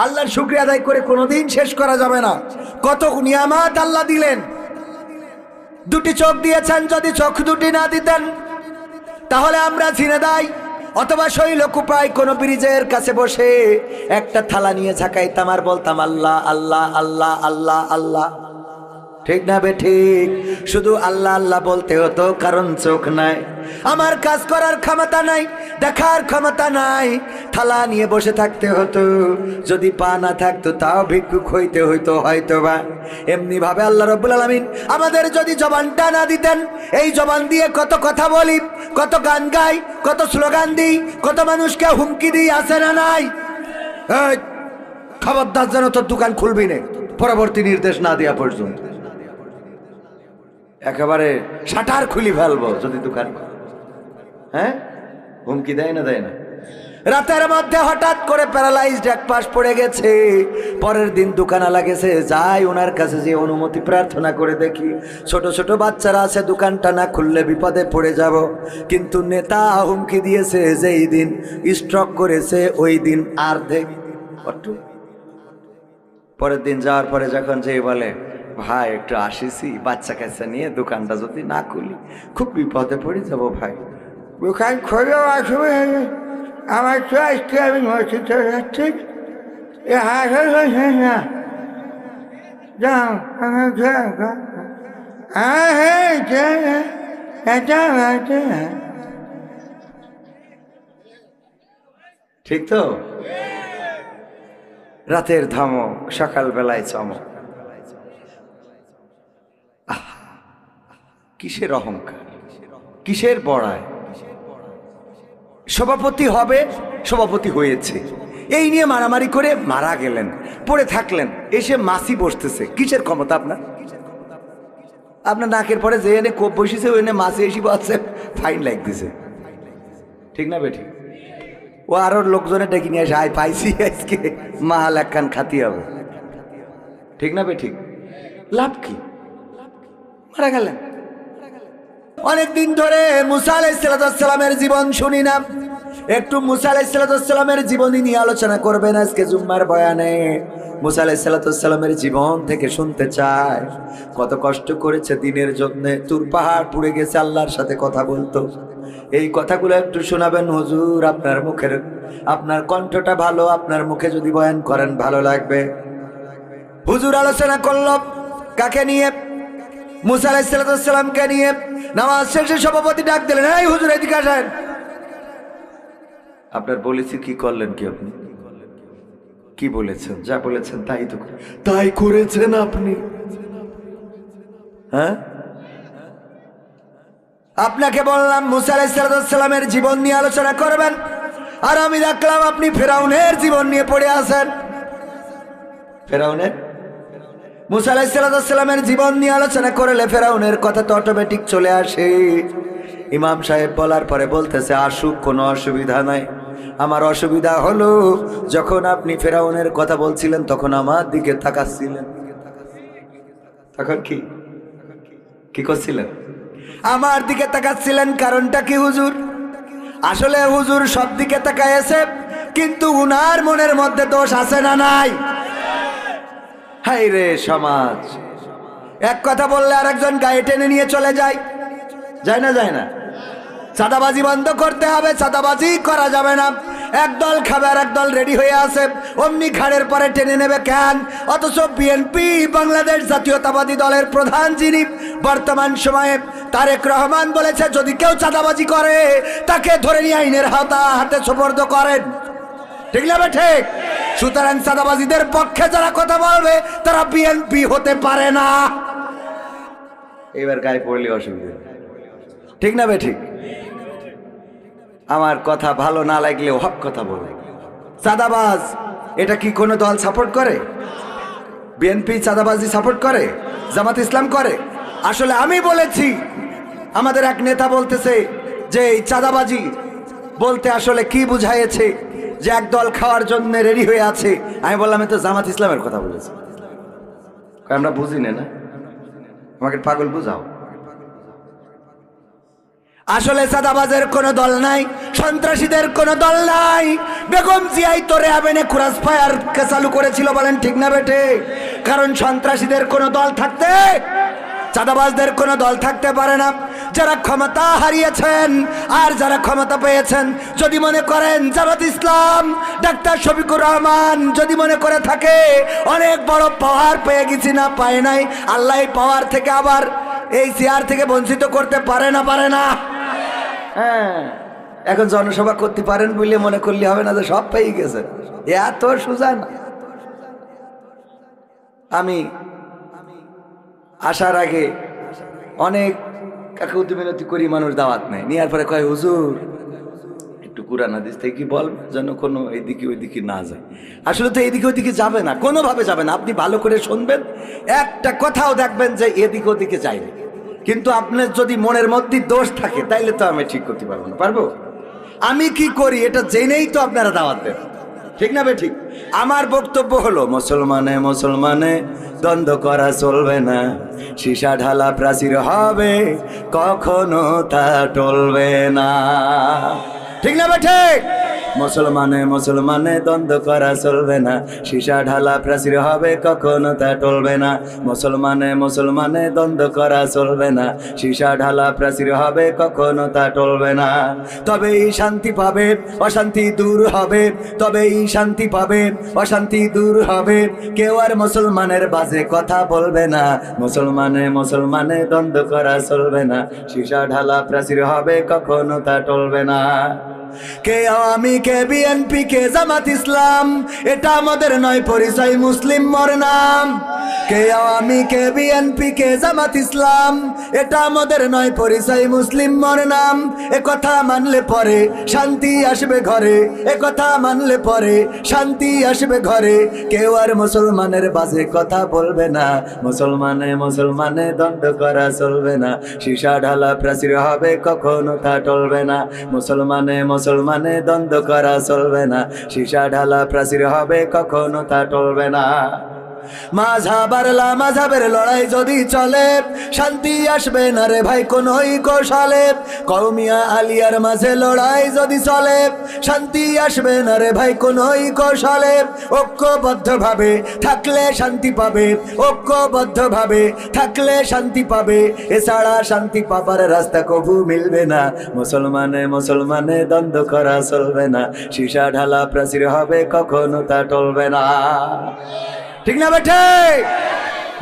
আল্লাহর শুকরিয়া আদায় করে কোনোদিন শেষ করা যাবে না। কত নিয়ামত আল্লাহ দিলেন। দুটি চোখ দিয়েছেন, যদি চোখ দুটি না দিতেন তাহলে আমরা ঝিনেদাই অথবা শৈলকুপায় কোনো ব্রিজের কাছে বসে একটা থালা নিয়ে ঝাঁকাইতাম আর বলতাম আল্লাহ আল্লাহ আল্লাহ আল্লাহ আল্লাহ। ঠিক না বে ঠিক? শুধু আল্লাহ আল্লাহ বলতে হতো, কারণ চোখ নাই, আমার কাজ করার ক্ষমতা নাই, দেখার ক্ষমতা নাই, থালা নিয়ে বসে থাকতে হতো। যদি পা না থাকতো তাও ভিক্ষুক হইতে হইতো হয়তোবা। এমনি ভাবে আল্লাহ রাব্বুল আলামিন আমাদের যদি জবানটা না দিতেন, এই জবান দিয়ে কত কথা বলি, কত গান গাই, কত স্লোগান দিই, কত মানুষকে হুমকি দিই, আছে না নাই? এই খবরদার যেন তোর দোকান খুলবি না পরবর্তী নির্দেশ না দেওয়া পর্যন্ত। একেবারে শাটার খুলি ফেলবো যদি দোকান। হ্যাঁ, হুমকি দেয় না? দেয় না। রাতের মধ্যে হঠাৎ করে প্যারালাইজড এক পাশ পড়ে গেছে, পরের দিন দোকানওয়ালা গেছে, যাই ওনার কাছে যে অনুমতি প্রার্থনা করে দেখি, ছোট ছোট বাচ্চারা আছে, দোকানটা না খুললে বিপদে পড়ে যাব। কিন্তু নেতা হুমকি দিয়েছে যেই দিন স্ট্রোক করেছে ওই দিন আর দেখ। পরের দিন যাওয়ার পরে যখন যেই বলে ভাই একটু আসিছি, বাচ্চা কাচ্চা নিয়ে দোকানটা যদি না খুলি খুব বিপদে পড়ে যাব ভাই। দোকান খোলেও আসবে, আমার তো আজকে আমি মসজিদে যাচ্ছি, ঠিক তো? রাতের ধমক, সকালবেলায় চমক। কিসের অহংকার, কিসের বড়ায়? সভাপতি হবে, সভাপতি হয়েছে, এই নিয়ে মারামারি করে মারা গেলেন, পড়ে থাকলেন, এসে মাসি বসতেছে। কিসের ক্ষমতা আপনার? আপনার নাকের পরে যে এনে কোপ বসেছে ওই এনে মাসি এসে বসছে, ফাইন লাগ দিছে। ঠিক না বেঠিক? ও আরো লোকজনে ডেকে নিয়ে আসে, আয় পাইছি আজকে মাল একখান খাতি হবে। ঠিক না বেঠিক? লাভ কি? মারা গেলেন। অনেকদিন ধরে মুসা আলাইহিস সালামের জীবন শুনি না, একটু মুসা আলাইহিস সালামের জীবনী নিয়ে আলোচনা করবেন আজকে জুম্মার বয়ানে। মুসা আলাইহিস সালামের জীবন থেকে শুনতে চায়, কত কষ্ট করেছে দিনের জন্য, তুর পাহাড় পুড়ে গেছে, আল্লাহর সাথে কথা বলতো। এই কথাগুলো একটু শোনাবেন হুজুর, আপনার মুখের, আপনার কণ্ঠটা ভালো, আপনার মুখে যদি বয়ান করেন ভালো লাগবে। হুজুর আলোচনা করল কাকে নিয়ে? মুসা আলাইহিস সালামকে নিয়ে। নামাজ শেষে সভাপতি ডাক দিলেন, এই হুজুর এদিকে আসেন। আপনার বলেছি কি করলেন কি? আপনি কি বলেছেন? যা বলেছেন তাই তো, তাই করেছেন আপনি। হ্যাঁ, আপনাকে বললাম মুসা আলাইহিস সালামের জীবন নিয়ে আলোচনা করবেন, আর আমি দেখলাম আপনি ফেরাউনের জীবন নিয়ে পড়ে আছেন। ফেরাউনের, মুসা আলাইহিস সালামের জীবন নিয়ে আলোচনা করলে ফেরাউনের কথা তো অটোমেটিক চলে আসে। ইমাম সাহেব বলার পরে বলতেছে, আসুক, কোনো অসুবিধা নাই। আমার অসুবিধা হলো যখন আপনি ফেরাউনের কথা বলছিলেন তখন আমার দিকে তাকাচ্ছিলেন। তখন কি কি করছিলেন? আমার দিকে তাকাচ্ছিলেন। কারণটা কি হুজুর? আসলে হুজুর সব দিকে তাকাইছে, কিন্তু উনার মনের মধ্যে দোষ আছে না নাই? হাই রে সমাজ, এক কথা বললে আরেকজন গায়ে টেনে নিয়ে চলে যায়, যায় না? যায় না? চাঁদাবাজি বন্ধ করতে হবে, চাঁদাবাজি করা যাবে না। একদল খাবে আর একদল রেডি হয়ে আছে, অমনি ঘাড়ের পরে টেনে নেবে কেন? অথচ বিএনপি বাংলাদেশ জাতীয়তাবাদী দলের প্রধান যিনি বর্তমান সময়ে তারেক রহমান বলেছে, যদি কেউ চাঁদাবাজি করে তাকে ধরে নিয়ে আইনের হাতে সোপর্দ করেন। ঠিক না ঠিক? সুতরাং চাঁদাবাজিদের পক্ষে যারা কথা বলবে তারা বিএনপি হতে পারে না। এবার গায়ে পড়লে অসুবিধা। ঠিক না ঠিক? আমার কথা ভালো না লাগলেও হক কথা বলে। চাঁদাবাজ এটা কি কোনো দল সাপোর্ট করে? বিএনপি চাঁদাবাজি সাপোর্ট করে? জামাত ইসলাম করে? আসলে আমি বলেছি, আমাদের এক নেতা বলতেছে যে এই চাঁদাবাজি বলতে আসলে কি বুঝাইছে, যে একদল খাওয়ার জন্য রেডি হয়ে আছে। আমি বললাম তো জামাত ইসলামের কথা বলেছি। আমরা বুঝি না, আমাকে পাগল বুঝাও। আসলে চাঁদাবাজের কোনো দল নাই, সন্ত্রাসীদের কোনো দল নাই। বেগম জিয়াই তো র্যাবেনে ক্রস ফায়ার চালু করেছিল, বলেন ঠিক না বেটে? কারণ সন্ত্রাসীদের কোনো দল থাকতে, চাঁদাবাজদের কোনো দল থাকতে পারে না। যারা ক্ষমতা হারিয়েছেন আর যারা ক্ষমতা পেয়েছেন, যদি মনে করেন জামাত ইসলাম, ডাক্তার শফিকুর রহমান যদি মনে করে থাকে অনেক বড় পাওয়ার পেয়ে গেছি, না পায় নাই, আল্লাহ পাওয়ার থেকে আবার এই চেয়ার থেকে বঞ্চিত করতে পারে না, পারে না? হ্যাঁ, এখন জনসভা করতে পারেন বলে মনে করলে হবে না যে সব পেয়ে গেছে, এত সোজা না। আমি আসার আগে অনেক কাকুতি মিনতি করি, মানুষ দাওয়াত নেয়, নেওয়ার পরে কয় হুজুর একটু কুরআন হাদিস থেকে কি বল, যেন কোনো এইদিকে ওইদিকে না যায়। আসলে তো এইদিকে ওইদিকে যাবে না, কোনোভাবে যাবে না। আপনি ভালো করে শুনবেন, একটা কথাও দেখবেন যে এদিকে ওদিকে যাইবে, কিন্তু আপনার যদি মনের মধ্যে দোষ থাকে তাইলে তো আমি ঠিক করতে পারবো না। পারবো? আমি কি করি এটা জেনেই তো আপনারা দাওয়াত দেন, ঠিক না বে ঠিক? আমার বক্তব্য হলো, মুসলমানে মুসলমানে দ্বন্দ্ব করা চলবে না, সীসা ঢালা প্রাচীর হবে, কখনো তা টলবে না, ঠিক না বে ঠিক? মুসলমানে মুসলমানে দ্বন্দ্ব করা চলবে না, সীসা ঢালা প্রাচীর হবে, কখনো তা টলবে না। মুসলমানে মুসলমানে দ্বন্দ্ব করা চলবে না, সীসা ঢালা প্রাচীর হবে, কখনো তা টলবে না। তবেই শান্তি পাবে, অশান্তি দূর হবে, তবেই শান্তি পাবে, অশান্তি দূর হবে। কেউ আর মুসলমানের বাজে কথা বলবে না, মুসলমানে মুসলমানে দ্বন্দ্ব করা চলবে না, সীসা ঢালা প্রাচীর হবে, কখনো তা টলবে না। কে আওয়ামী, কে বিএনপি, কে জামাত ইসলাম, এটা আমাদের নয় পরিচয়, মুসলিম মোর নাম। কে আওয়ামী, কে বিএনপি, কে জামাত ইসলাম, এটা আমাদের নয় পরিচয়, মুসলিম মোর নাম। এ কথা মানলে পরে শান্তি আসবে ঘরে, এ কথা মানলে পরে শান্তি আসবে ঘরে। কেউ আর মুসলমানের বাজে কথা বলবে না, মুসলমানে মুসলমানে দ্বন্দ্ব করা চলবে না, সীসা ঢালা প্রাচীর হবে, কখনো তা টলবে না। মুসলমানে মুসলমানে দ্বন্দ্ব করা চলবে না, সীসা ঢালা প্রাচীর হবে, কখনো তা টলবে না। মাঝহাব আর লামাঝহাবের লড়াই যদি চলে, শান্তি আসবে না রে ভাই কোনোই কৌশলে। কওমিয়া আলিয়ার মাঝে লড়াই যদি চলে, শান্তি আসবে না রে ভাই কোনোই কৌশলে। ঐক্যবদ্ধভাবে থাকলে শান্তি পাবে, ঐক্যবদ্ধভাবে থাকলে শান্তি পাবে, এছাড়া শান্তি পাবার রাস্তা কবু মিলবে না। মুসলমানে মুসলমানে দ্বন্দ্ব করা চলবে না, সীসা ঢালা প্রাচীর হবে, কখনো তা টলবে না, ঠিক না বেঠে?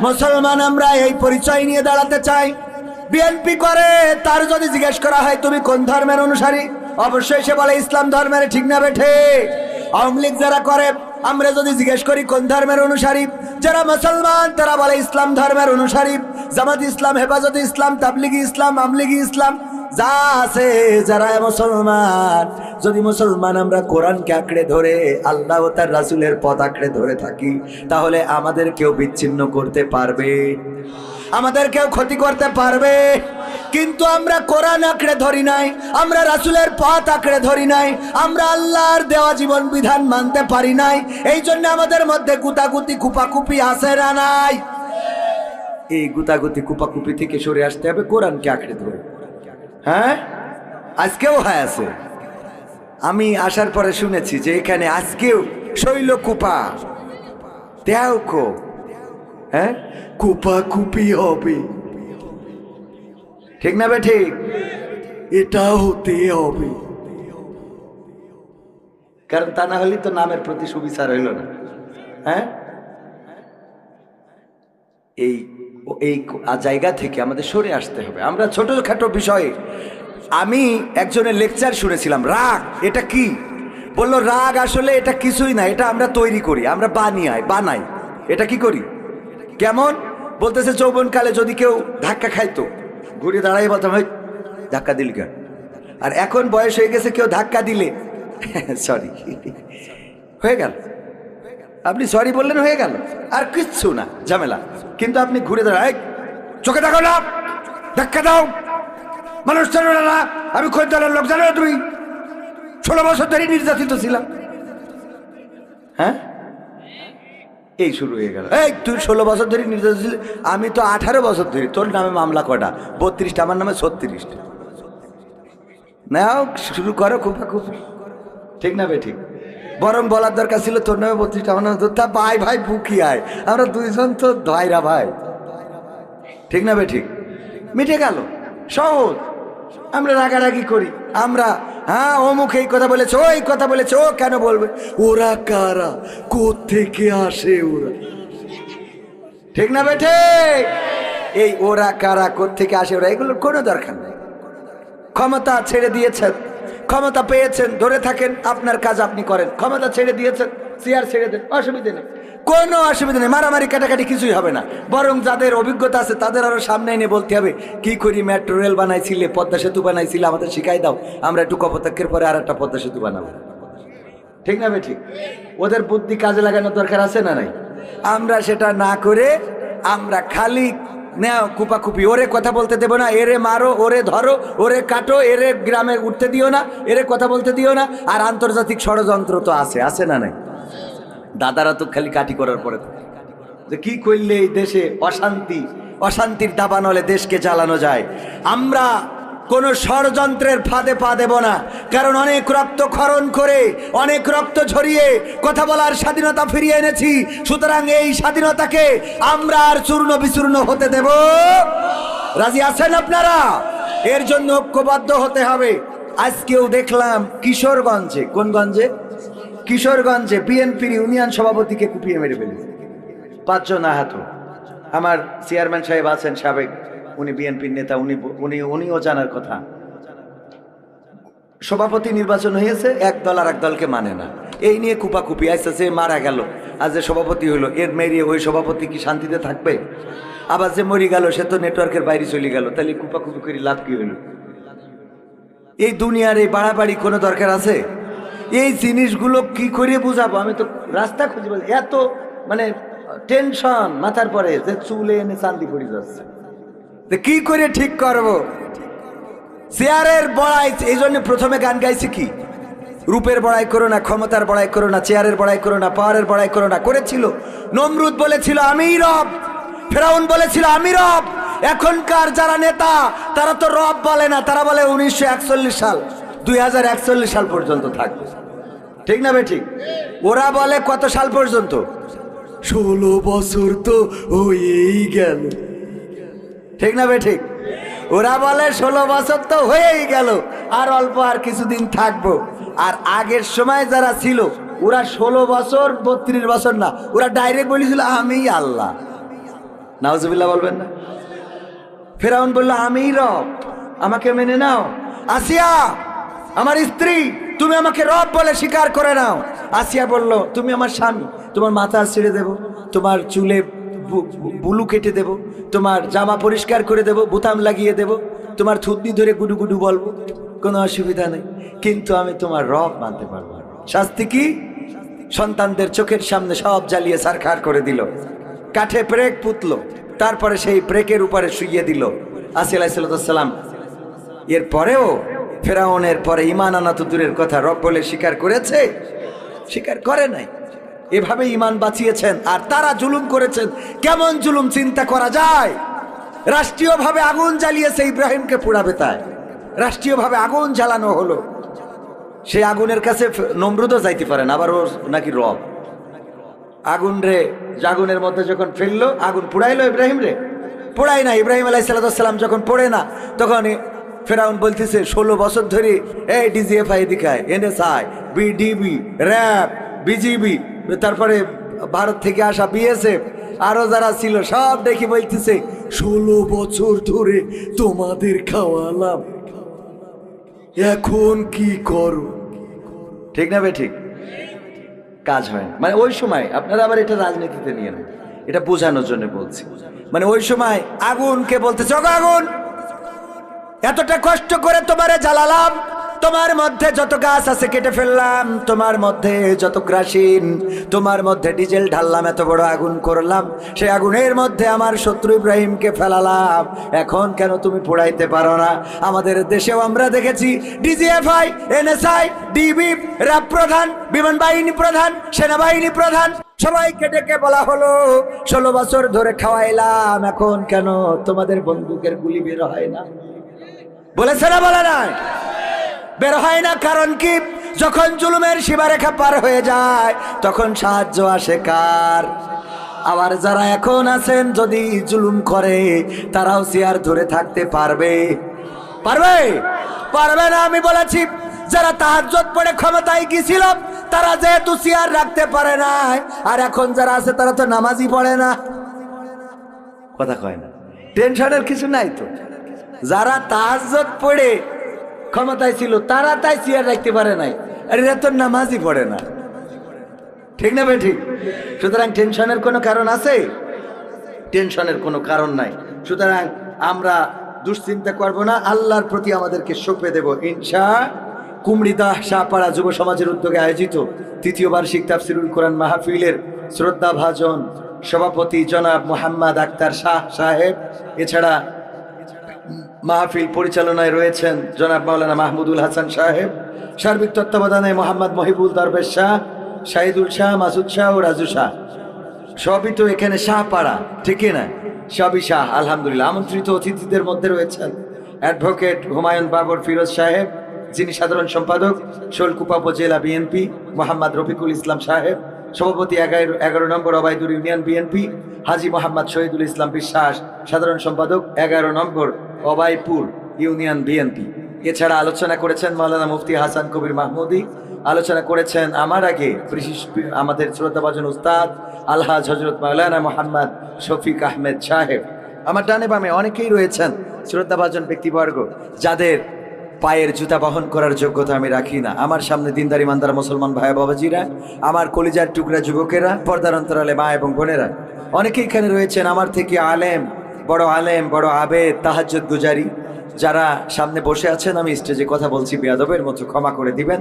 মুসলমান আমরা এই পরিচয় নিয়ে দাঁড়াতে চাই। বিএনপি করে, তার যদি জিজ্ঞেস করা হয় তুমি কোন ধর্মের অনুসারী, অবশ্যই সে বলে ইসলাম ধর্মের, ঠিক না বেঠে? আওয়ামী লীগ যারা করে, আমরা যদি জিজ্ঞেস করি কোন ধর্মের অনুসারী, যারা মুসলমান তারা বলে ইসলাম ধর্মের অনুসারী। জামাত ইসলাম, হেফাজতে ইসলাম, তাবলিগি ইসলাম, আমলিগি ইসলাম যা আছে যারা মুসলমান, যদি মুসলমান আমরা কোরআনকে আঁকড়ে ধরে, আল্লাহ ও তার রাসূলের পথ আঁকড়ে ধরে থাকি, তাহলে আমাদের কেউ বিচ্ছিন্ন করতে পারবে, আমাদের কেউ ক্ষতি করতে পারবে। কিন্তু আমরা কোরআন আঁকড়ে ধরি নাই, আমরা রাসূলের পথ আঁকড়ে ধরি নাই, আমরা আল্লাহর দেওয়া জীবন বিধান মানতে পারি নাই। এই জন্য আমাদের মধ্যে গুতাগুতি কুপাকুপি আছে না নাই? এই গুতাগুতি কুপাকুপি থেকে সরে আসতে হবে, কোরআনকে আঁকড়ে ধরে। হ্যাঁ, আজকেও হয় আছে। আমি আসার পরে শুনেছি যে এখানে আজকেও শৈল কুপা দেখো, হ্যাঁ কুপাকুপি হবে, ঠিক না বে ঠিক? এটা হতে হবে, কারণ তা না হলে তো নামের প্রতি সুবিচার হইল না। হ্যাঁ, এই এই জায়গা থেকে আমাদের সরে আসতে হবে। আমরা ছোটখাটো বিষয়ে, আমি একজনের লেকচার শুনেছিলাম, রাগ এটা কি? বললো রাগ আসলে এটা কিছুই না, এটা আমরা তৈরি করি, আমরা বানাই। এটা কি করি? কেমন? বলতেছে যৌবনকালে যদি কেউ ধাক্কা খাইতো, ঘুরে দাঁড়াই বলতাম হয় ধাক্কা দিল কেন? আর এখন বয়স হয়ে গেছে, কেউ ধাক্কা দিলে সরি হয়ে গেল, আপনি সরি বললেন হয়ে গেল, আর কিচ্ছু না, ঝামেলা। কিন্তু আপনি ঘুরে দাঁড়ায়, চোখে দেখো না, ধাক্কা দাও, মানুষ জানো না, আমি খোঁজ দলের লোক, জানো তুমি 16 বছর ধরে নির্যাতিত ছিলাম। হ্যাঁ, এই শুরু হয়ে গেল। এই তুই 16 বছর ধরে নির্যাতিত ছিলি, আমি তো 18 বছর ধরে। তোর নামে মামলা কটা? 32টা, আমার নামে 36টা। নাও শুরু করো কুপাকুপি, ঠিক না বে ঠিক? বরং বলার দরকার ছিল তোর নামে 32টা আমার নামে তা ভাই ভাই বুকি আয়, আমরা দুইজন তো ভাইরা ভাই, ঠিক না বে ঠিক? মিটে গেল, সহজ। আমরা রাগারাগি করি, আমরা হ্যাঁ অমুক এই কথা বলেছে, ওই কথা বলেছে, ও কেন বলবে, ওরা কারা, কোত্থেকে আসে ওরা, ঠিক না বেঠে? এই ওরা কারা কোত্থেকে আসে ওরা এগুলোর কোনো দরকার নেই। ক্ষমতা ছেড়ে দিয়েছেন, ক্ষমতা পেয়েছেন, ধরে থাকেন, আপনার কাজ আপনি করেন। ক্ষমতা ছেড়ে দিয়েছেন, চেয়ার ছেড়ে দেন, অসুবিধা নেই, কোনো অসুবিধা নেই। মারামারি কাটাকাটি কিছুই হবে না। বরং যাদের অভিজ্ঞতা আছে তাদের আরো সামনে এনে বলতে হবে, কি করি, মেট্রো রেল বানাইছিলে, পদ্মা সেতু বানাইছিলে, আমাদের শিখাই দাও, আমরা একটু কপোতাক্ষের পরে আর একটা পদ্মা সেতু বানাবো, ঠিক না বে ঠিক? ওদের বুদ্ধি কাজে লাগানোর দরকার আছে না নাই? আমরা সেটা না করে আমরা খালি নাও কুপাকুপি, ওরে কথা বলতে দেবো না, এরে মারো, ওরে ধরো, ওরে কাটো, এরে গ্রামে উঠতে দিও না, এরে কথা বলতে দিও না। আর আন্তর্জাতিক ষড়যন্ত্র তো আছে না নাই? দাদারা তো খালি কাটি করার পরে যে কি করলে এই দেশে অশান্তির দাবানলে দেশকে চালানো যায়। আমরা কোন ষড়যন্ত্রের ফাঁদে পা দেব না, কারণ অনেক রক্ত খরণ করে, অনেক রক্ত ঝরিয়ে কথা বলার স্বাধীনতা ফিরিয়ে এনেছি। সুতরাং এই স্বাধীনতাকে আমরা আর চূর্ণ বিচূর্ণ হতে দেব? রাজি আছেন আপনারা? এর জন্য ঐক্যবদ্ধ হতে হবে। আজকেও দেখলাম কিশোরগঞ্জে, কোন গঞ্জে? কিশোরগঞ্জে বিএনপির ইউনিয়ন সভাপতিকে কুপিয়ে মেরে ফেলেছে, 5 জন আহত। আমার চেয়ারম্যান সাহেব আছেন সাবেক, উনি বিএনপির নেতা, উনিও জানার কথা। সভাপতি নির্বাচন হয়েছে, এক দল আর এক দলকে মানে না, এই নিয়ে কুপাকুপি। আচ্ছা, যে মারা গেল আর যে সভাপতি হলো, এর মেরিয়ে ওই সভাপতি কি শান্তিতে থাকবে? আবার যে মরে গেল সে তো নেটওয়ার্কের বাইরে চলে গেল, তাহলে কুপাকুপি করে লাভ কি হলো? এই দুনিয়ার এই বাড়াবাড়ি কোনো দরকার আছে? এই জিনিসগুলো কি করে বুঝাবো? আমি তো রাস্তা খুঁজে পাই, এত মানে টেনশন মাথার পরে যে চুলে এনে চান্দি পড়ে যাচ্ছে, কি করে ঠিক করব? চেয়ারের বড়াই, এই জন্য প্রথমে গান গাইছি কি, রূপের বড়াই করো না, ক্ষমতার বড়াই করো না, চেয়ারের বড়াই করো না, পাওয়ারের বড়াই করো না। করেছিল নমরুদ, বলেছিল আমি রব, ফেরাউন বলেছিল আমি রব। এখনকার যারা নেতা তারা তো রব বলে না, তারা বলে 1941 সাল, 2041 সাল পর্যন্ত থাকবে, ঠিক না বে ঠিক? ওরা বলে কত সাল পর্যন্ত? 16 বছর তো হয়েই গেল, ঠিক না বে ঠিক? ওরা বলে 16 বছর তো হয়েই গেল, আর অল্প, আর কিছুদিন থাকবো। আর আগের সময় যারা ছিল ওরা 16 বছর 32 বছর না, ওরা ডাইরেক্ট বলেছিল আমি আল্লাহ। নাউজুবিল্লাহ বলবেন না? ফেরাউন বলল আমি রব, আমাকে মেনে নাও। আসিয়া আমার স্ত্রী, তুমি আমাকে রব বলে স্বীকার করে নাও। আসিয়া বলল তুমি আমার স্বামী, তোমার মাথা ছেড়ে দেব, তোমার চুলে বুলু কেটে দেব, তোমার জামা পরিষ্কার করে দেব, বোতাম লাগিয়ে দেব, তোমার থুতনি ধরে গুডু গুডু বলবো, কোনো অসুবিধা নেই, কিন্তু আমি তোমার রব মানতে পারবো না। শাস্তি কি? সন্তানদের চোখের সামনে সব জ্বালিয়ে ছারখার করে দিল, কাঠে প্রেক পুতলো, তারপরে সেই প্রেকের উপরে শুইয়ে দিল আসিয়া আলাইহিস সালাম। এরপরেও ফেরাউনের পরে ঈমান আনা তো দূরের কথা, রব বলে স্বীকার করেছে? স্বীকার করে নাই। এভাবে ঈমান বাঁচিয়েছেন, আর তারা জুলুম করেছেন। কেমন জুলুম চিন্তা করা যায়? রাষ্ট্রীয়ভাবে আগুন জ্বালিয়েছে, ইব্রাহিমকে পোড়াবে তাই রাষ্ট্রীয়ভাবে আগুন জ্বালানো হলো। সেই আগুনের কাছে নমরুদও যাইতে পারেন, আবার ও নাকি রব। আগুন রে, আগুনের মধ্যে যখন ফেললো, আগুন পোড়াইলো ইব্রাহিম রে? পোড়াই না। ইব্রাহিম আলাইহিস সালাম যখন পড়ে না, তখন ফেরাউন বলতেছে 16 বছর ধরে এই ডিজিএফআই দেখায়, এনএসআই, বিডিবি, র্যাব, বিজিবি, তারপরে ভারত থেকে আসা বিএসএফ, আরো যারা ছিল সব দেখি বলতেছে 16 বছর ধরে তোমাদের খাওয়ালাম, এখন কি করো? ঠিক না বে ঠিক? কাজ হয় না। মানে ওই সময় আপনারা আবার এটা রাজনীতিতে নিয়ে নেন, এটা বোঝানোর জন্য বলছি। মানে ওই সময় আগুনকে বলতেছে আগুন, এতটা কষ্ট করে তোমারে জ্বালালাম, তোমার মধ্যে যত গাছ আছে কেটে ফেললাম, তোমার মধ্যে যত গ্রাসিন, তোমার মধ্যে ডিজেল ঢাললাম, এত বড় আগুন করলাম, সেই আগুনের মধ্যে আমার শত্রু ইব্রাহিমকে ফেলালাম, এখন কেন তুমি পোড়াইতে পারো না? আমাদের দেশেও আমরা দেখেছি ডিজিএফআই, এনএসআই, ডিবি, র্যাব প্রধান, বিমান বাহিনী প্রধান, সেনাবাহিনী প্রধান, সবাইকে ডেকে বলা হলো 16 বছর ধরে খাওয়াইলাম, এখন কেন তোমাদের বন্দুকের গুলি বের হয় না? বলেছে না বলে নাই? বের হয় না। কারণ কি? যখন জুলুমের সীমারেখা পার হয়ে যায় তখন সাহায্য আসে কার? আবার যারা এখন আছেন যদি জুলুম করে তারাও চেয়ার ধরে থাকতে পারবে? পারবে? পারবে না। আমি বলেছি যারা তাহাজ্জুদ পড়ে ক্ষমতায় গিয়েছিল তারা যেহেতু চেয়ার রাখতে পারে না, আর এখন যারা আছে তারা তো নামাজই পড়ে না। কথা কয় না। টেনশনের কিছু নাই তো। যারা তাহাজ্জুদ পড়ে ক্ষমতায় ছিল তারা তাই চেয়ার রাখতে পারে নাই, আর এরা তো নামাজই পড়ে না। ঠিক না ভাই? ঠিক। সুতরাং টেনশনের কোনো কারণ আছে? টেনশনের কোনো কারণ নাই। সুতরাং আমরা দুশ্চিন্তা করবো না, আল্লাহর প্রতি আমাদেরকে সঁপে দেব ইনশাআল্লাহ। কুমড়িদা শাহপাড়া যুব সমাজের উদ্যোগে আয়োজিত তৃতীয় বার্ষিক তাফসিরুল কোরআন মাহফিলের শ্রদ্ধাভাজন সভাপতি জনাব মোহাম্মদ আক্তার শাহ সাহেব, এছাড়া মাহফিল পরিচালনায় রয়েছেন জনাব মাওলানা মাহমুদুল হাসান সাহেব, সার্বিক তত্ত্বাবধানে মোহাম্মদ মহিবুল দরবেশ শাহ, শাহিদুল শাহ, মাসুদ শাহ ও রাজু শাহ। সবই তো এখানে শাহপাড়া, ঠিক না? সবই শাহ। আলহামদুলিল্লাহ। আমন্ত্রিত অতিথিদের মধ্যে রয়েছেন অ্যাডভোকেট হুমায়ুন বাবর ফিরোজ সাহেব, যিনি সাধারণ সম্পাদক শোলকুপা উপজেলা বিএনপি, মোহাম্মদ রফিকুল ইসলাম সাহেব সভাপতি 11 নম্বর অবায়দুর ইউনিয়ন বিএনপি, হাজী মোহাম্মদ শহীদুল ইসলাম বিশ্বাস সাধারণ সম্পাদক 11 নম্বর অবায়পুর ইউনিয়ন বিএনপি। এছাড়া আলোচনা করেছেন মাওলানা মুফতি হাসান কবির মাহমুদি, আলোচনা করেছেন আমার আগে আমাদের শ্রদ্ধাভাজন উস্তাদ আলহাজ হজরত মাওলানা মোহাম্মদ শফিক আহমেদ সাহেব। আমার ডানে বামে অনেকেই রয়েছেন শ্রদ্ধাভাজন ব্যক্তিবর্গ যাদের পায়ের জুতা বহন করার যোগ্যতা আমি রাখি না। আমার সামনে দিনদার ইমানদার মুসলমান ভাই বাবাজিরা, আমার কলিজার টুকরা যুবকেরা, পর্দার অন্তরালে মা এবং বোনেরা, অনেকেই এখানে রয়েছেন আমার থেকে আলেম, বড় আবেদ, তাহাজ্জুদ গুজারি যারা সামনে বসে আছেন। আমি স্টেজে কথা বলছি বেয়াদবের মতো ক্ষমা করে দিবেন।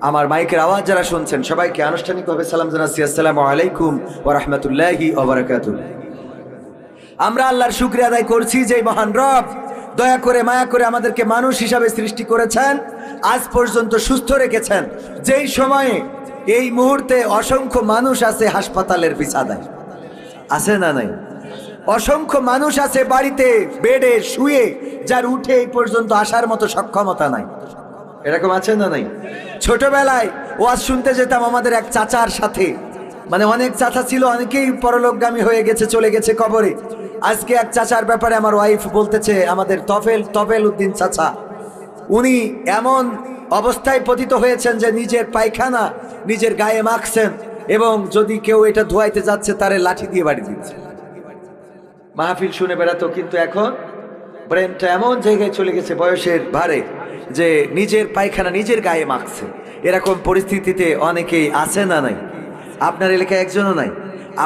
আমার মাইকের আওয়াজ যারা শুনছেন সবাইকে আনুষ্ঠানিকভাবে সালাম জানাচ্ছি, আসসালামু আলাইকুম ওয়া রাহমাতুল্লাহি ওয়া বারাকাতুহু। আমরা আল্লাহর শুকরিয়া আদায় করছি যে মহান রব দয়া করে মায়া করে আমাদেরকে মানুষ হিসাবে সৃষ্টি করেছেন, আজ পর্যন্ত সুস্থ রেখেছেন। যেই সময়ে এই মুহূর্তে অসংখ্য মানুষ আছে হাসপাতালের বিছানায়, আছে না নাই? অসংখ্য মানুষ আছে বাড়িতে বেডে শুয়ে, যার উঠে এই পর্যন্ত আসার মতো সক্ষমতা নাই। এরকম আছে না নাই? ছোটবেলায় ওয়াজ শুনতে যেতাম আমাদের এক চাচার সাথে, মানে অনেক চাচা ছিল, অনেকেই পরলোকগামী হয়ে গেছে, চলে গেছে কবরে। আজকে এক চাচার ব্যাপারে আমার ওয়াইফ বলতেছে, আমাদের তফেল উদ্দিন চাচা, উনি এমন অবস্থায় পতিত হয়েছেন যে নিজের পায়খানা নিজের গায়ে মাখছেন এবং যদি কেউ এটা ধোয়াইতে যাচ্ছে তারে লাঠি দিয়ে বাড়ি দিচ্ছে। মাহফিল শুনে বেড়াতো, কিন্তু এখন ব্রেনটা এমন জায়গায় চলে গেছে বয়সের ভারে যে নিজের পায়খানা নিজের গায়ে মাখছে। এরকম পরিস্থিতিতে অনেকেই আছে না নাই? আপনার এলাকায় একজনও নাই,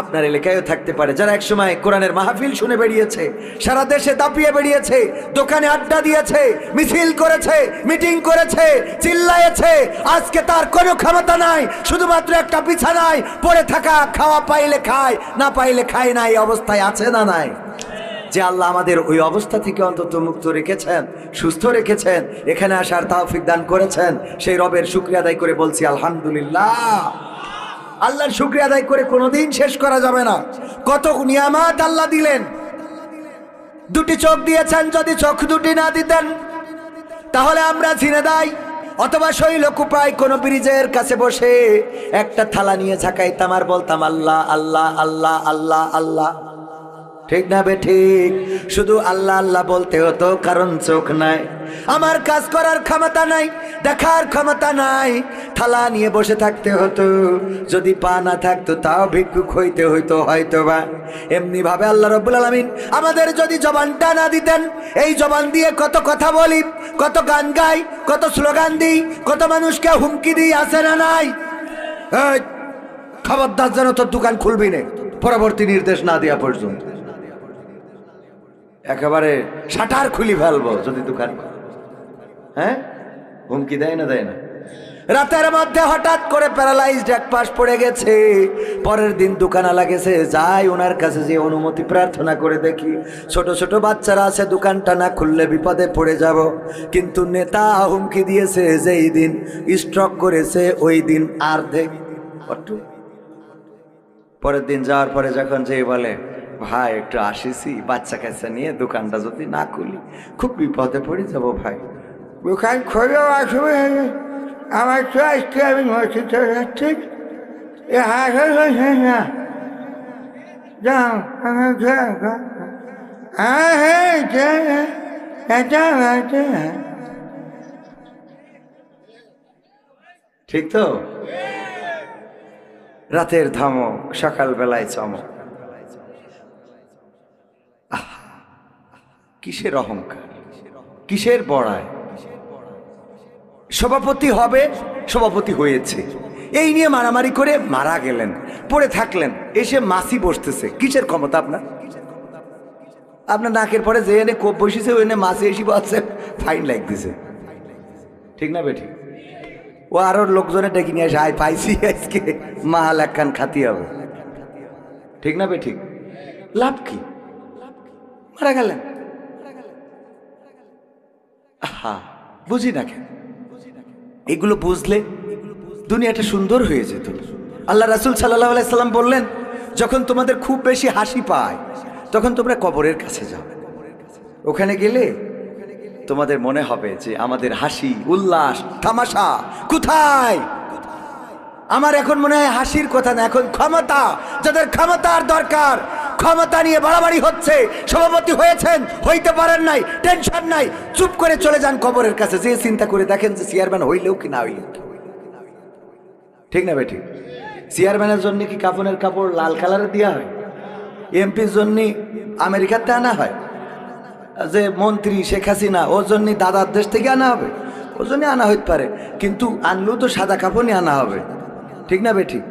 আপনার এলাকায়ও থাকতে পারে। যারা একসময় কোরআনের মাহফিল শুনে বেরিয়েছে, সারা দেশে দাপিয়ে বেরিয়েছে, দোকানে আড্ডা দিয়েছে, মিছিল করেছে, মিটিং করেছে, চিল্লায়েছে, আজকে তার কোনো ক্ষমতা নাই, শুধুমাত্র একটা বিছানায় পড়ে থাকা, খাওয়া পাইলে খায়, না পাইলে খায় না, এই অবস্থায় আছে না নাই? যে আল্লাহ আমাদের ওই অবস্থা থেকে অন্তত মুক্ত রেখেছেন, সুস্থ রেখেছেন, এখানে আসার তৌফিক দান করেছেন, সেই রবের শুকরিয়া আদায় করে বলছি আলহামদুলিল্লাহ। আল্লাহর শুকরিয়া আদায় করে কোনোদিন শেষ করা যাবে না। কত নিয়ামত আল্লাহ দিলেন। দুটি চোখ দিয়েছেন, যদি চোখ দুটি না দিতেন তাহলে আমরা ঝিনেদাই অথবা শৈলকুপায় কোনো ব্রিজের কাছে বসে একটা থালা নিয়ে ঝাঁকাইতাম আর বলতাম আল্লাহ আল্লাহ আল্লাহ আল্লাহ আল্লাহ। ঠিক না বে ঠিক? শুধু আল্লাহ আল্লাহ বলতে হতো, কারণ চোখ নাই, আমার কাজ করার ক্ষমতা নাই, দেখার ক্ষমতা নাই, থালা নিয়ে বসে থাকতে হতো। যদি পা না থাকতো তাও ভিক্ষুক হইতে হইতো হয়তোবা। এমনি ভাবে আল্লাহ রাব্বুল আলামিন আমাদের যদি জবানটা না দিতেন, এই জবান দিয়ে কত কথা বলি, কত গান গাই, কত স্লোগান দিই, কত মানুষকে হুমকি দিই, আছে না নাই? এই খবরদার যেন তোর দোকান খুলবি না পরবর্তী নির্দেশ না দেওয়া পর্যন্ত। একেবারে শাটার খুলি ফেলবো যদি দোকান, হ্যাঁ? হুমকি দেয় না? দেয় না। রাতের মধ্যে হঠাৎ করে প্যারালাইজড এক পাশ পড়ে গেছে, পরের দিন দোকানওয়ালা গেছে, যাই ওনার কাছে যে অনুমতি প্রার্থনা করে দেখি, ছোট ছোট বাচ্চারা আছে, দোকানটা না খুললে বিপদে পড়ে যাব। কিন্তু নেতা হুমকি দিয়েছে যেই দিন স্ট্রোক করেছে ওই দিন আর দেখ। পরের দিন যাওয়ার পরে যখন যে বলে ভাই একটু আসিছি বাচ্চা কাচ্চা নিয়ে, দোকানটা যদি না খুলি খুব বিপদে পড়ে যাব ভাই, দোকান খোলেও আসবে আমার তো আজকে আমি মসজিদে যাচ্ছি এ হাসা হয়েছে না যাও ঠিক তো? রাতের ধমক, সকালবেলায় চমক। কিসের অহংকার, কিসের বড়ায়? সভাপতি হবে, সভাপতি হয়েছে, এই নিয়ে মারামারি করে মারা গেলেন, পড়ে থাকলেন, এসে মাসি বসতেছে। কিসের ক্ষমতা আপনার? আপনার নাকের পরে যে এনে কোপ বসেছে ওই এনে মাসি এসে বসছে, ফাইন লাগ দিছে। ঠিক না বেঠিক? ও আরো লোকজনে ডেকে নিয়ে আসে, আয় পাইছি আজকে মাল একখান খাতি হবে। ঠিক না বেঠিক? লাভ কি? মারা গেলেন। হ্যাঁ, বুঝি না কেন? এগুলো বুঝলে দুনিয়াটা সুন্দর হয়ে যেত। আল্লাহ রাসূল সাল্লাল্লাহু আলাইহি সাল্লাম বললেন, যখন তোমাদের খুব বেশি হাসি পায় তখন তোমরা কবরের কাছে যাও। ওখানে গেলে তোমাদের মনে হবে যে আমাদের হাসি, উল্লাস, তামাশা কোথায়? আমার এখন মনে হয় হাসির কথা না, এখন ক্ষমতা। যাদের ক্ষমতার দরকার, ক্ষমতা নিয়ে বাড়াবাড়ি হচ্ছে, সভাপতি হয়েছেন, হইতে পারেন নাই, টেনশন নাই, চুপ করে চলে যান কবরের কাছে, যে চিন্তা করে দেখেন যে চেয়ারম্যান হইলেও কি না হইলেও। ঠিক না বেঠিক? চেয়ারম্যানের জন্য কি কাফনের কাপড় লাল কালারের দেওয়া হয়? এমপির জন্য আমেরিকাতে আনা হয়? যে মন্ত্রী শেখ হাসিনা, ওর জন্য দাদার দেশ থেকে আনা হবে? ওর জন্য আনা হইতে পারে, কিন্তু আনলেও তো সাদা কাপড়ই আনা হবে। ঠিক না বেঠিক?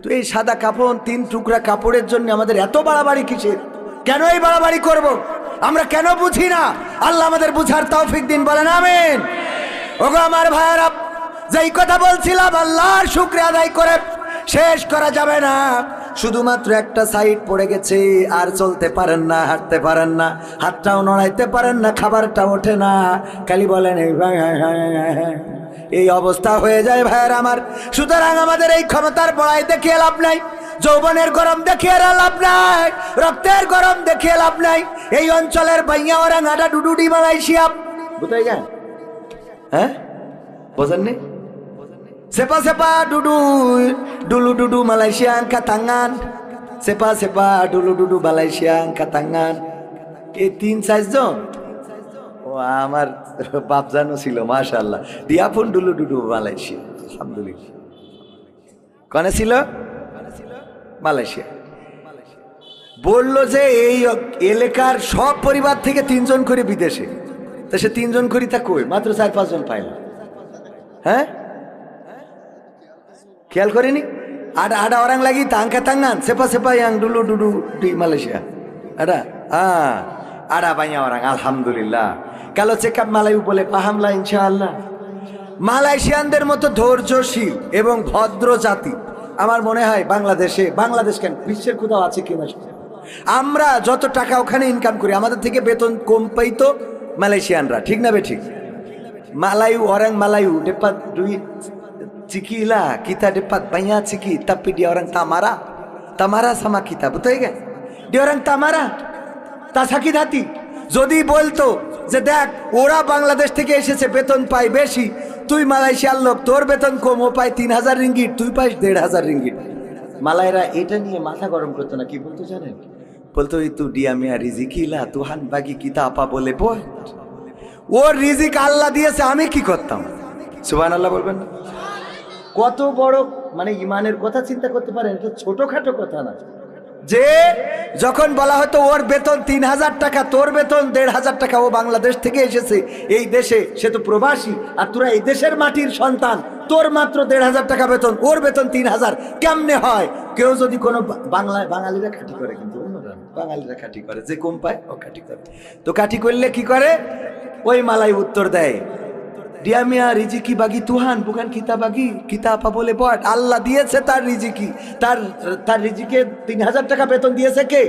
তো এই সাদা কাপড়, 3 টুকরা কাপড়ের জন্য আমাদের এত বাড়াবাড়ি কিসের? কেন এই বাড়াবাড়ি করব? আমরা কেন বুঝি না? আল্লাহ আমাদের বুঝার তৌফিক দিন, বলেন আমিন। ওগো আমার ভাইয়েরা, যেই কথা বলছিলাম আল্লাহর শুকরিয়া আদায় করে শেষ করা যাবে না। শুধুমাত্র একটা সাইড পড়ে গেছে, আর চলতে পারেন না, হাঁটতে পারেন না, হাতটাও নড়াইতে পারেন না, খাবারটা ওঠে না, খালি বলেন এই অবস্থা হয়ে যায় ভাইয়ের আমার। সুতরাং আমাদের এই ক্ষমতার বড়াই দেখিয়ে লাভ নাই, যৌবনের গরম দেখিয়ে লাভ নাই, রক্তের গরম দেখিয়ে লাভ নাই। এই অঞ্চলের বাইয়া ওরা নাডা ডুডুডি মালয়েশিয়া বুঝাই গেন? হ্যাঁ, বোঝেননি? সেপা সেপা ডুডু ডুলু ডুডু মালয়েশিয়ান কাতাঙ্গান, সেপা সেপা ডুলু ডুডু মালয়েশিয়ান কাতাঙ্গান। এই 3-4 জন ও আমার বাপজানো ছিল, মাশাআল্লাহ। দিয়াফুন ডুলু ডুডু মালয়েশিয়া, আলহামদুলিল্লাহ। কনে ছিল? মালয়েশিয়া। বলল যে এই এলাকার সব পরিবার থেকে 3 জন করে বিদেশে, তা সে 3 জন করি তা কই? মাত্র 4-5 জন পাইল। হ্যাঁ, খেয়াল করিনি? আডা orang lagi angkat tangan, siapa yang dulu di Malaysia? Ada? Ada banyak orang, alhamdulillah. Kalau cakap Melayu boleh paham lah insyaallah. মালয়েশিয়ানদের মতো ধৈর্যশীল এবং ভদ্র জাতি আমার মনে হয় বাংলাদেশ কেন বিশ্বের কোথাও আছে কিনা। আমরা যত টাকা ওখানে ইনকাম করি, আমাদের থেকে বেতন কম পাইতো মালয়েশিয়ানরা। ঠিক না বেঠিক? Malayu, orang Malayu dapat duit ciki lah, kita dapat banyak ciki, tapi dia orang tak marah sama kita, betul kan? Dia orang tak marah, tak sakit hati. যদি বলতো যে দেখ ওরা বাংলাদেশ থেকে এসেছে, বেতন পায় বেশি, তুই মালয়েশিয়ার লোক, তোর বেতন কম, ও পায় 3000 রিঙ্গিট, তুই পাইস 1500 রিঙ্গিট। মালায়রা এটা নিয়ে মাথা গরম করতো না, কি বলতো জানেন? বলতো এই তু ডিয়া মিয়া রিজিকিলা তুহান বাগি কিতা আপা বলে বল, ওর রিজিক আল্লাহ দিয়েছে, আমি কি করতাম? সুবহানাল্লাহ বলবেন না? কত বড় মানে ইমানের কথা চিন্তা করতে পারেন, এটা ছোটখাটো কথা না। যে যখন বলা হতো ওর বেতন 3000 টাকা, তোর বেতন 1500 টাকা, ও বাংলাদেশ থেকে এসেছে এই দেশে, সে তো প্রবাসী, আর তোরা এই দেশের মাটির সন্তান, তোর মাত্র 1500 টাকা বেতন, ওর বেতন 3000, কেমনে হয়? কেউ যদি কোনো বাঙালিরা খাটি করে, কিন্তু বাঙালিরা খাটি করে, যে কম পায় ও খাটি করে। তো খাটি করলে কি করে? ওই মালাই উত্তর দেয়, dia mia riziki bagi Tuhan, bukan kita bagi. Kita apa boleh buat? Allah দিয়েছে তার রিজিকি, তার রিজিকে 3000 টাকা বেতন দিয়েছে কে?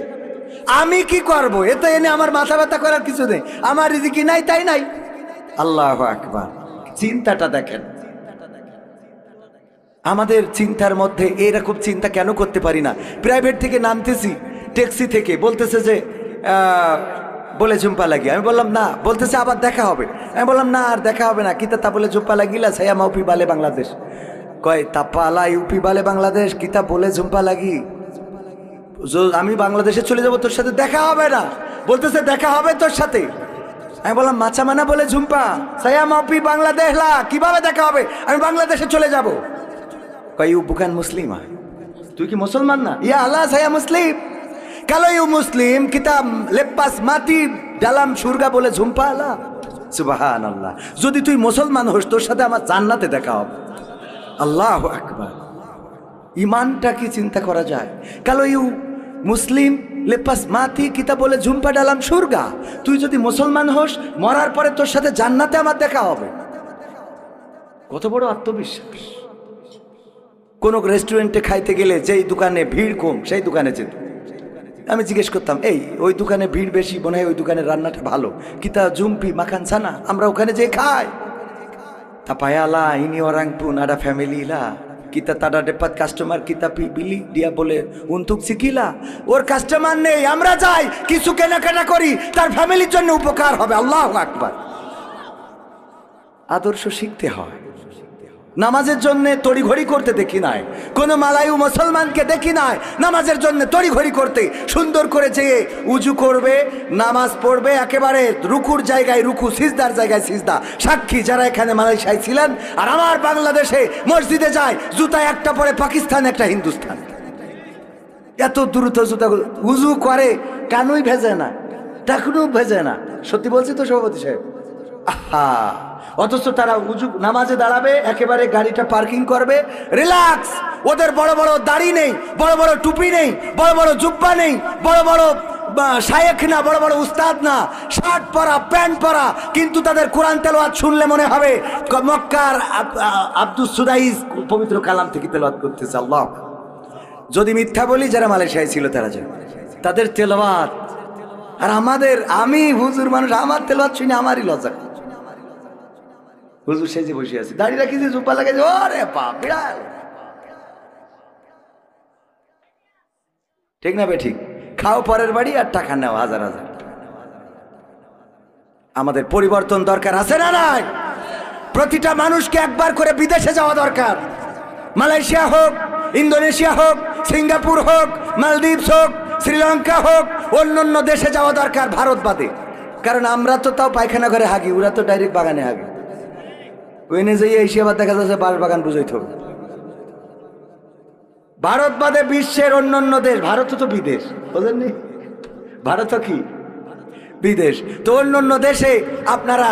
আমি কি করব? এতে এনে আমার মাথা ব্যথা করার কিছু নেই, আমার রিজিকি নাই তাই নাই। আল্লাহু আকবার, চিন্তাটা দেখেন। আমাদের চিন্তার মধ্যে এরকম চিন্তা কেন করতে পারি না? প্রাইভেট থেকে নামতেছি, ট্যাক্সি থেকে বলতেছে যে বলে ঝুম্পা লাগি। আমি বললাম না, বলতেছে আবার দেখা হবে। আমি বললাম না, আর দেখা হবে না। কিতা তা বলে ঝুম্পা লাগিলা সায়া মাউপি বালে বাংলাদেশ। কয় তাপালা ইউপি বালে বাংলাদেশ, কিতা বলে ঝুম্পা লাগি। আমি বাংলাদেশে চলে যাব, তোর সাথে দেখা হবে না। বলতেছে দেখা হবে তোর সাথে। আমি বললাম মাছা মানা বলে ঝুম্পা সায়া মাউপি বাংলাদেশ লা, কিভাবে দেখা হবে? আমি বাংলাদেশে চলে যাব। কয় ইউ বুকান মুসলিম, তুই কি মুসলমান না? ইয়া আল্লাহ সায়া মুসলিম। কালো ইউ মুসলিম কিতাব লেপাস মাটি ডালাম সুরগা বলে ঝুম্পা আলা। সুবহানাল্লাহ। যদি তুই মুসলমান হোস, তোর সাথে আমার জান্নাতে দেখা হবে। আল্লাহু আকবার। ইমানটা কি চিন্তা করা যায়? কালো ইউ মুসলিম লেপাস মাটি কিতাব বলে ঝুম্পা ডালাম সুরগা। তুই যদি মুসলমান হোস, মরার পরে তোর সাথে জান্নাতে আমার দেখা হবে। কত বড় আত্মবিশ্বাস। কোন রেস্টুরেন্টে খাইতে গেলে যেই দোকানে ভিড় কম, সেই দোকানে যেত। আমি জিজ্ঞেস করতাম, এই ওই দোকানে ভিড় বেশি, মনে হয় ওই দোকানের রান্নাটা ভালো, কিতা জুম্পি মাখান ছানা, আমরা ওখানে যে খাই। তা পায়ালা ইনি ওরাংপুন আডা ফ্যামিলি লা kita tada dapat customer kita bili dia boleh untuk sikila ওর কাস্টমার নেই, আমরা যাই কিছু কেনাকাটা করি, তার ফ্যামিলির জন্য উপকার হবে। আল্লাহু আকবার। আদর্শ শিখতে হয়। নামাজের জন্য তড়িঘড়ি করতে দেখি নাই, কোন মালায়ু মুসলমানকে দেখি নাই নামাজের জন্য তড়িঘড়ি করতে। সুন্দর করে যেয়ে উজু করবে, নামাজ পড়বে, একেবারে রুকুর জায়গায় রুকু, সিজদার জায়গায় সিজদা। সাক্ষী যারা এখানে মালয়েশিয়ায় ছিলেন আর আমার বাংলাদেশে মসজিদে যায়, জুতা একটা পরে পাকিস্তান, একটা হিন্দুস্তান। এত দ্রুত জুতা উজু করে, কানুই ভেজে না, টাকুনু ভেজে না। সত্যি বলছি তো সভাপতি সাহেব? আহা, অথচ তারা উজু নামাজে দাঁড়াবে, একেবারে গাড়িটা পার্কিং করবে, রিল্যাক্স। ওদের বড় বড় দাড়ি নেই, বড় বড় টুপি নেই, বড় বড় জুব্বা নেই, বড় বড় শায়েখ না, বড় বড় উস্তাদ না, শার্ট পরা প্যান্ট পরা, কিন্তু তাদের কোরআন তেলাওয়াত শুনলে মনে হবে মক্কার আব্দুস সুদাইস পবিত্র কালাম থেকে তেলাওয়াত করতেছে। আল্লাহ। যদি মিথ্যা বলি, যারা মালয়েশিয়ায় ছিল তারা জানে তাদের তেলাওয়াত। আর আমাদের, আমি হুজুর মানুষ, আমার তেলাওয়াত শুনে আমারই লজ্জা। হুজুর সেজে বসে আছে, দাড়ি রাখিছে, জুব্বা লাগাইছে, ওরে বাপ, বিড়াল। ঠিক না বে ঠিক? খাও পরের বাড়ি আর টাকা নেও হাজার হাজার। আমাদের পরিবর্তন দরকার আছে না নাই? প্রতিটা মানুষকে একবার করে বিদেশে যাওয়া দরকার। মালয়েশিয়া হোক, ইন্দোনেশিয়া হোক, সিঙ্গাপুর হোক, মালদ্বীপস হোক, শ্রীলঙ্কা হোক, অন্য দেশে যাওয়া দরকার ভারত বাদে। কারণ আমরা তো তাও পায়খানা করে হাগি, ওরা তো ডাইরেক্ট বাগানে হাগি। ওইনে যাইয়ে এসে আবার দেখা যাচ্ছে বাঁশ বাগান বুঝাইতে হবে। ভারত বাদে বিশ্বের অন্য দেশ, ভারত তো বিদেশ, বুঝলেননি? ভারত কি বিদেশ? তো অন্য দেশে আপনারা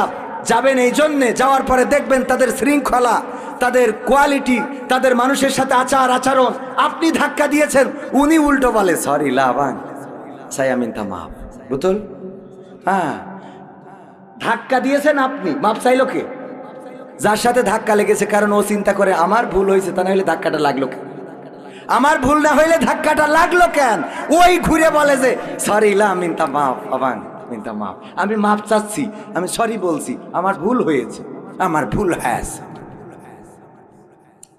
যাবেন এই জন্যে, যাওয়ার পরে দেখবেন তাদের শৃঙ্খলা, তাদের কোয়ালিটি, তাদের মানুষের সাথে আচরণ। আপনি ধাক্কা দিয়েছেন, উনি উল্টো বলে সরি লাভান সায়ামিন তামাপ, বুঝল? হ্যাঁ, ধাক্কা দিয়েছেন আপনি, মাপ চাইলো কে? যার সাথে ধাক্কা লেগেছে। কারণ ও চিন্তা করে আমার ভুল হয়েছে, তা না হলে ধাক্কাটা লাগলো কেন? আমার ভুল না হইলে ধাক্কাটা লাগলো কেন? ওই ঘুরে বলে যে সরি লা মিনতা মাফ আবাং মিনতা মাফ, আমি মাপ চাচ্ছি, আমি সরি বলছি, আমার ভুল হয়েছে, আমার ভুল হয়েছে।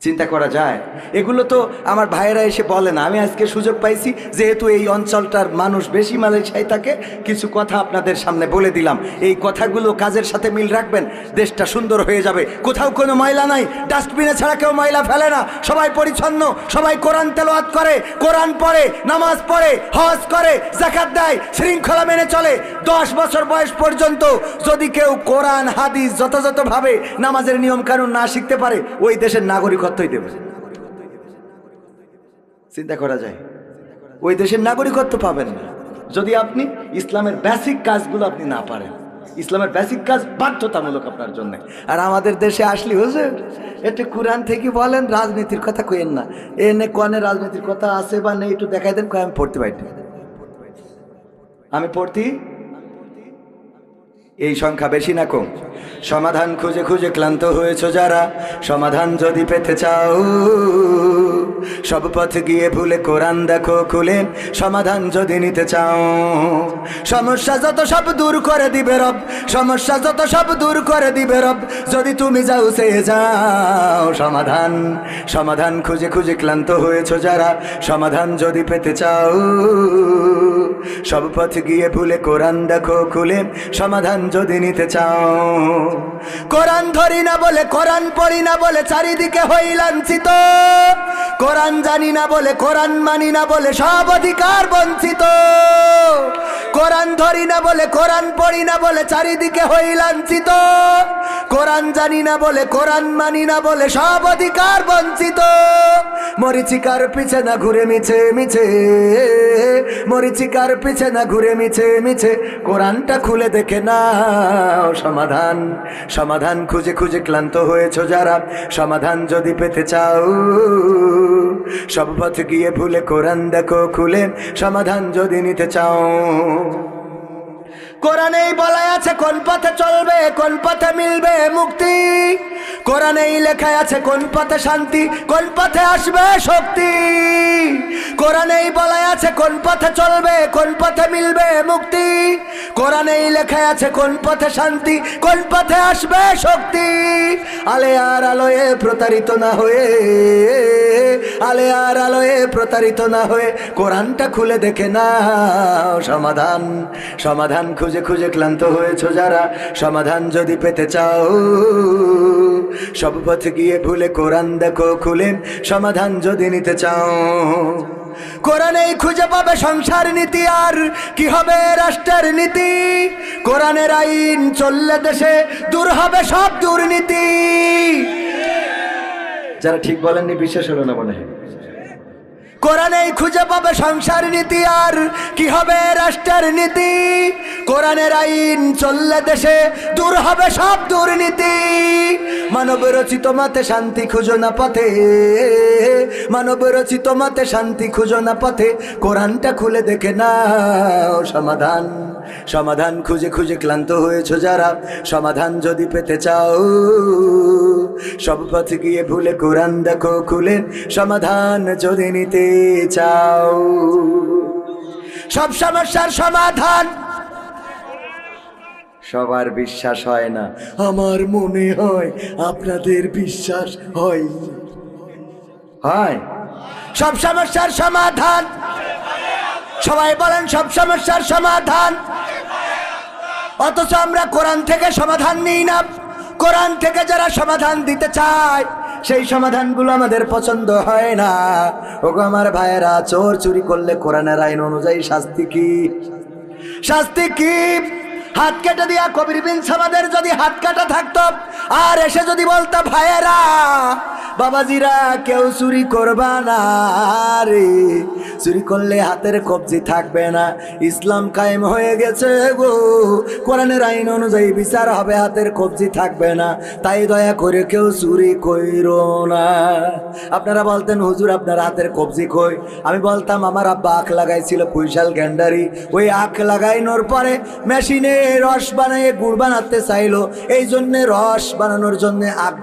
চিন্তা করা যায়? এগুলো তো আমার ভাইয়েরা এসে বলে না। আমি আজকে সুযোগ পাইছি, যেহেতু এই অঞ্চলটার মানুষ বেশি মালয়েশিয়ায় থাকে, কিছু কথা আপনাদের সামনে বলে দিলাম। এই কথাগুলো কাজের সাথে মিল রাখবেন, দেশটা সুন্দর হয়ে যাবে। কোথাও কোনো ময়লা নাই, ডাস্টবিনে ছাড়া কেউ ময়লা ফেলে না, সবাই পরিচ্ছন্ন, সবাই কোরআন তেলাওয়াত করে, কোরআন পড়ে, নামাজ পড়ে, হজ করে, যাকাত দেয়, শৃঙ্খলা মেনে চলে। 10 বছর বয়স পর্যন্ত যদি কেউ কোরআন হাদিস যথাযথভাবে নামাজের নিয়ম কানুন না শিখতে পারে, ওই দেশের নাগরিকত্বই দেবে। চিন্তা করা যায়? ওই দেশের নাগরিকত্ব পাবেন না যদি আপনি ইসলামের বেসিক কাজগুলো আপনি না পারেন। ইসলামের বেসিক কাজ বাধ্যতামূলক আপনার জন্য। আর আমাদের দেশে আসলে হুজুর একটু কোরআন থেকে বলেন, রাজনীতির কথা কইেন না, এনে কনে রাজনীতির কথা আছে বা নেই একটু দেখাই দেন, আমি পড়তে পারি, আমি পড়তি। এই সংখ্যা বেশি না কম? সমাধান খুঁজে খুঁজে ক্লান্ত হয়েছো যারা, সমাধান যদি পেতে চাও সব পথ গিয়ে ভুলে কোরআন দেখো খুলে, সমাধান যদি নিতে চাও। সমস্যা যত সব দূর করে দিবে রব, সমস্যা যত সব দূর করে দিবে রব, যদি তুমি যাও সে যাও। সমাধান সমাধান খুঁজে খুঁজে ক্লান্ত হয়েছো যারা, সমাধান যদি পেতে চাও। সব পথ গিয়ে ভুলে কোরআন দেখো খুলে, সমাধান যদি নিতে চাও। কোরআন ধরি না বলে, কোরআন পড়ি না বলে চারিদিকে হই লাঞ্ছিত। কোরআন জানি না বলে, কোরআন মানি না বলে সব অধিকার বঞ্চিত। কোরআন ধরি না বলে, কোরআন পড়ি না বলে চারিদিকে হই লাঞ্ছিত। কোরআন জানি না বলে, কোরআন মানি না বলে সব অধিকার বঞ্চিত। মরিচিকার পিছে না ঘুরে মিছে মিছে, মরিচিকার পিছে না ঘুরে মিছে মিছে, কোরআনটা খুলে দেখে নাও। সমাধান সমাধান খুঁজে খুঁজে ক্লান্ত হয়েছো যারা, সমাধান যদি পেতে চাও। সব পথ গিয়ে ভুলে কোরআন দেখো খুলে, সমাধান যদি নিতে চাও। কোরআনেই বলা আছে কোন পথে চলবে, কোন পথে মিলবে মুক্তি। কোরআনেই লেখা আছে কোন পথে শান্তি, কোন পথে আসবে শক্তি। কোরআনেই বলা আছে কোন পথে চলবে, কোন পথে মিলবে মুক্তি। কোরআনেই লেখা আছে কোন পথে শান্তি, কোন পথে আসবে শক্তি। আলে আর আলোয়ে প্রতারিত না হয়ে, আলে আর আলোয়ে প্রতারিত না হয়ে, কোরআনটা খুলে দেখে নাও। সমাধান সমাধান খুঁজে খুঁজে ক্লান্ত হয়েছো যারা, সমাধান যদি পেতে চাও। সব পথ গিয়ে ভুলে কোরআন দেখো খুলে, সমাধান যদি নিতে চাও। কোরআনেই খুঁজে পাবে সংসার নীতি, আর কি হবে রাষ্ট্রের নীতি। কোরআনের আইন চললে দেশে দূর হবে সব দুর্নীতি। যারা ঠিক বলেননি বিশ্বাস হলো না মনে হয়। কোরআনেই খুঁজে পাবে সংসার নীতি, আর কি হবে রাষ্ট্রের নীতি। কোরআনের আইন চললে দেশে দূর হবে সব দুর্নীতি। মানব রচিত মতে শান্তি খুঁজো না পথে, মানব রচিত মতে শান্তি খুঁজো না পথে, কোরআনটা খুলে দেখে নাও। সমাধান সমাধান খুঁজে খুঁজে ক্লান্ত হয়েছো যারা, সমাধান যদি পেতে চাও। সব পথ গিয়ে ভুলে কোরআন দেখো খুলে, সমাধান যদি নিতে চাও। সব সমস্যার সমাধান সবার বিশ্বাস হয় না, আমার মনে হয় আপনাদের বিশ্বাস হয়। হয় সব সমস্যার সমাধান, সবাই বলেন সব সমস্যার সমাধান। অথচ আমরা কোরআন থেকে সমাধান নিই না। কোরআন থেকে যারা সমাধান দিতে চায়, সেই সমাধানগুলো আমাদের পছন্দ হয় না। ওগো আমার ভাইয়েরা, চোর চুরি করলে কোরআনের আইন অনুযায়ী শাস্তি কি? শাস্তি কি? হাত কেটে দিয়া কবির বিন সামাদের যদি হাত কাটা থাকতো, আর এসে যদি বলতো ভাইয়েরা বাবাজিরা কেউ চুরি করবা না রে, চুরি করলে হাতের কবজি থাকবে না, ইসলাম কায়েম হয়ে গেছে গো, কোরআনের আইন অনুযায়ী বিচার হবে, হাতের কবজি থাকবে না, তাই দয়া করে কেউ চুরি কইরো না। আপনারা বলতেন হুজুর আপনার হাতের কবজি কই? আমি বলতাম আমার আব্বা আখ লাগাইছিল পুঁইশাল গ্যান্ডারি, ওই আখ লাগাইনোর পরে মেশিনে রস বানিয়ে গুড় বানাতে চাইলো, এই জন্যে রস বানানোর জন্যে আখ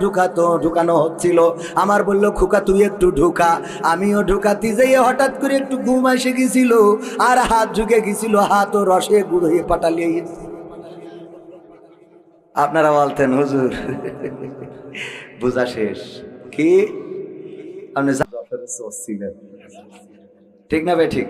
ঢুকানো হচ্ছিল। আমার বললো খুকা তুই একটু ঢুকা, আমিও ঢুকাতে যাই হঠাৎ করে একটু ঘুম এসে গেছিল, আর হাত ঢুকে গেছিল, হাত ও রসে গুড় হয়ে পাটালিয়ে গেছে। আপনারা বলতেন হুজুর বুঝা শেষ কি? আপনি ছিলেন ঠিক না ভাই? ঠিক।